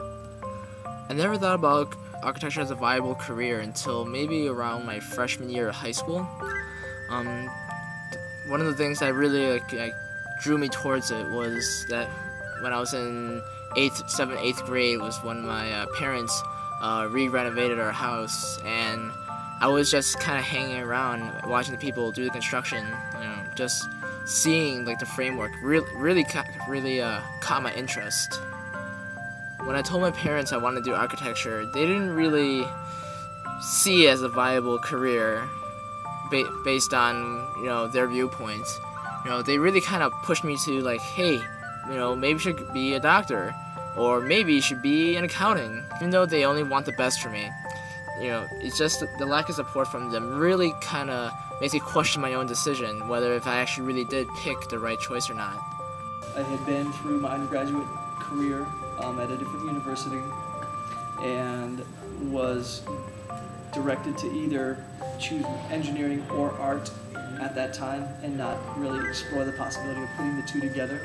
I never thought about architecture as a viable career until maybe around my freshman year of high school. One of the things that really drew me towards it was that when I was in 7th, 8th grade was when my parents re-renovated our house, and I was just kind of hanging around watching the people do the construction, just seeing like the framework really caught my interest. When I told my parents I wanted to do architecture, they didn't really see it as a viable career based on their viewpoints. They really kind of pushed me to like, hey, maybe you should be a doctor, or maybe you should be in accounting, even though they only want the best for me. It's just the lack of support from them really kind of makes me question my own decision, whether if I actually really did pick the right choice or not. I had been through my undergraduate career at a different university and was directed to either choose engineering or art at that time and not really explore the possibility of putting the two together.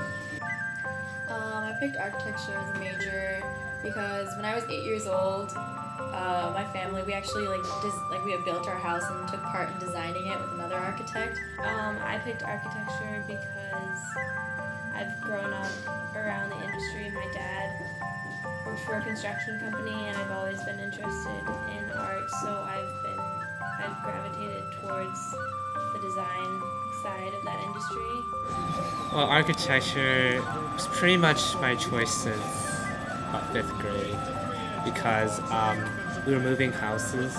I picked architecture as a major because when I was 8 years old, my family, we actually we had built our house and took part in designing it with another architect. I picked architecture because I've grown up around the industry. My dad worked for a construction company and I've always been interested in art, so I've gravitated towards the design side of that industry. Well, architecture was pretty much my choice since about 5th grade because we were moving houses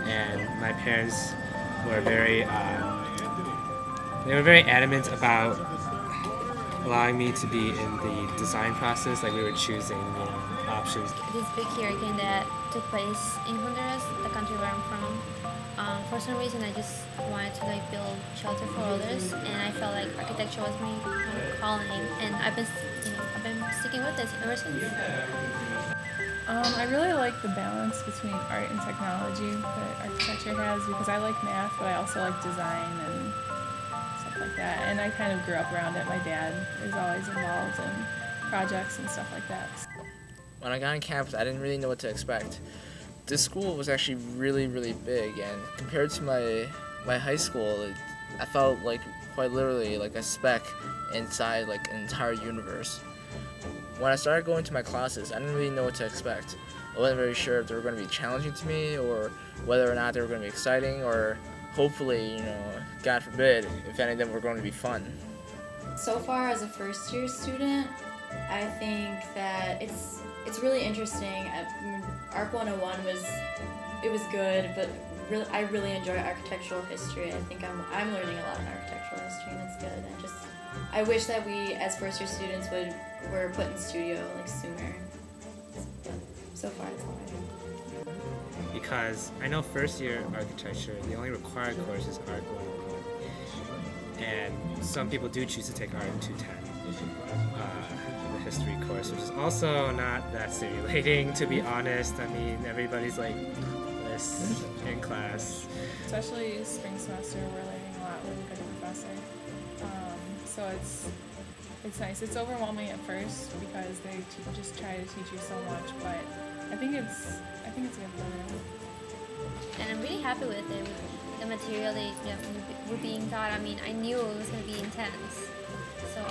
and my parents were very adamant about allowing me to be in the design process. Like we were choosing options. This big hurricane that took place in Honduras, the country where I'm from, for some reason I just wanted to build shelter for others, and I felt like architecture was my calling, and I've been sticking with this ever since. I really like the balance between art and technology that architecture has, because I like math, but I also like design and stuff like that. And I kind of grew up around it. My dad is always involved in projects and stuff like that. When I got on campus, I didn't really know what to expect. This school was actually really big, and compared to my high school, I felt like quite literally like a speck inside like an entire universe. When I started going to my classes, I didn't really know what to expect. I wasn't very sure if they were going to be challenging to me, or whether or not they were going to be exciting, or hopefully, God forbid, if any of them were going to be fun. So far as a first-year student, I think that it's really interesting. Arc 101 was good, but I really enjoy architectural history. I think I'm learning a lot in architectural history, and it's good. I wish that we, as first-year students, were put in studio sooner. So far, it's all right. Because I know first-year architecture, the only required course is Arc 101, and some people do choose to take Art 210, the history course, which is also not that stimulating, to be honest. I mean, everybody's like this in class. Especially spring semester, we're learning a lot with a good professor. So it's nice. It's overwhelming at first because they just try to teach you so much, but I think it's a good program. And I'm really happy with it, with the material that we're being taught. I mean, I knew it was going to be intense. So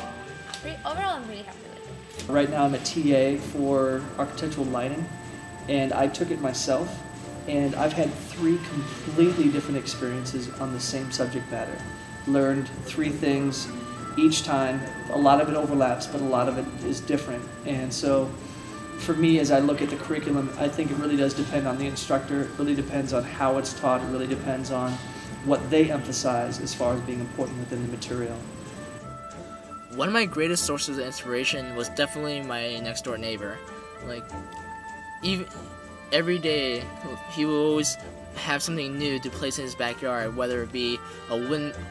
overall, I'm really happy with it. Right now I'm a TA for architectural lighting, and I took it myself, and I've had 3 completely different experiences on the same subject matter. Learned 3 things each time. A lot of it overlaps, but a lot of it is different. And so for me, as I look at the curriculum, I think it really does depend on the instructor. It really depends on how it's taught. It really depends on what they emphasize as far as being important within the material. One of my greatest sources of inspiration was definitely my next door neighbor. Even every day, he would always have something new to place in his backyard, whether it be a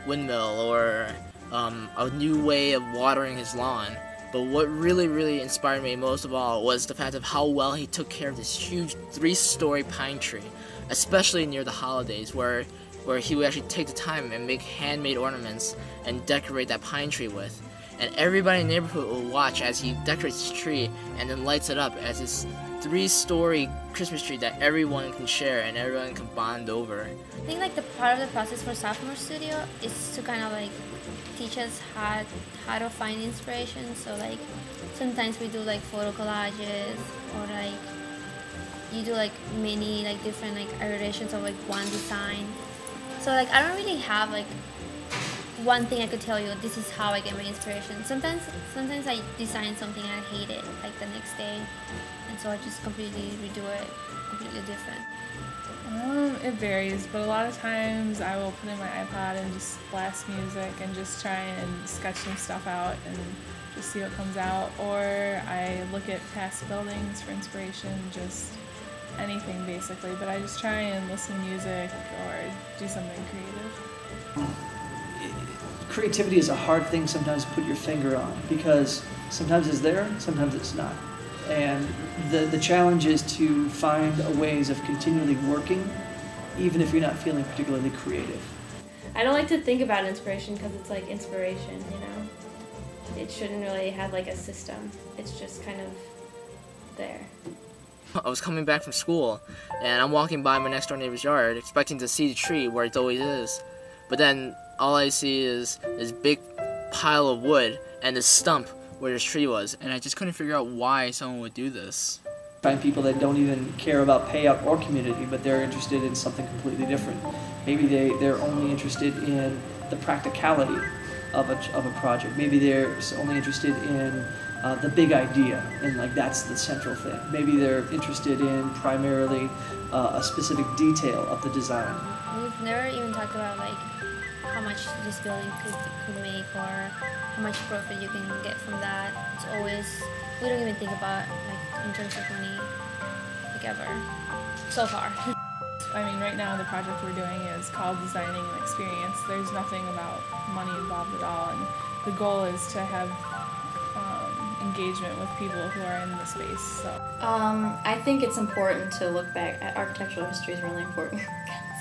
windmill or a new way of watering his lawn. But what really inspired me most of all was the fact of how well he took care of this huge 3-story pine tree, especially near the holidays, where he would actually take the time and make handmade ornaments and decorate that pine tree with. and everybody in the neighborhood will watch as he decorates his tree and then lights it up as this 3-story Christmas tree that everyone can share and everyone can bond over. I think like the part of the process for Sophomore Studio is to kind of like teach us how to find inspiration. So like sometimes we do like photo collages, or like you do like many like different like iterations of like one design. So like I don't really have like one thing I could tell you, this is how I get my inspiration. Sometimes I design something and I hate it like the next day, and so I just completely redo it, completely different. It varies, but a lot of times I will put in my iPod and just blast music and just try and sketch some stuff out and just see what comes out. Or I look at past buildings for inspiration, just anything basically. But I just try and listen to music or do something creative. Creativity is a hard thing sometimes to put your finger on, because sometimes it's there, sometimes it's not. And the challenge is to find ways of continually working, even if you're not feeling particularly creative. I don't like to think about inspiration because it's like inspiration, you know? It shouldn't really have like a system. It's just kind of there. I was coming back from school, and I'm walking by my next door neighbor's yard, expecting to see the tree where it always is. But then all I see is this big pile of wood and this stump where this tree was, and I just couldn't figure out why someone would do this. Find people that don't even care about payout or community, but they're interested in something completely different. Maybe they're only interested in the practicality of a project. Maybe they're only interested in the big idea, and like that's the central thing. Maybe they're interested in primarily a specific detail of the design. We've never even talked about like how much this building could make, or how much profit you can get from that. It's always, we don't even think about like in terms of money, like ever, so far. I mean, right now the project we're doing is called Designing an Experience. There's nothing about money involved at all, and the goal is to have engagement with people who are in the space. So I think it's important to look back at architectural history is really important.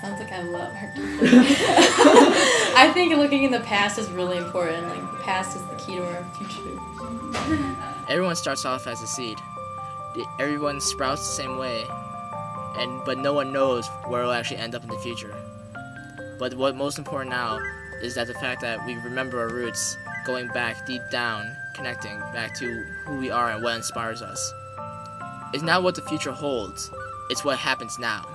Sounds like I love architecture. I think looking in the past is really important. Like the past is the key to our future. Everyone starts off as a seed. Everyone sprouts the same way, but no one knows where it'll actually end up in the future. But what's most important now is that the fact that we remember our roots, going back deep down, connecting back to who we are and what inspires us. It's not what the future holds, it's what happens now.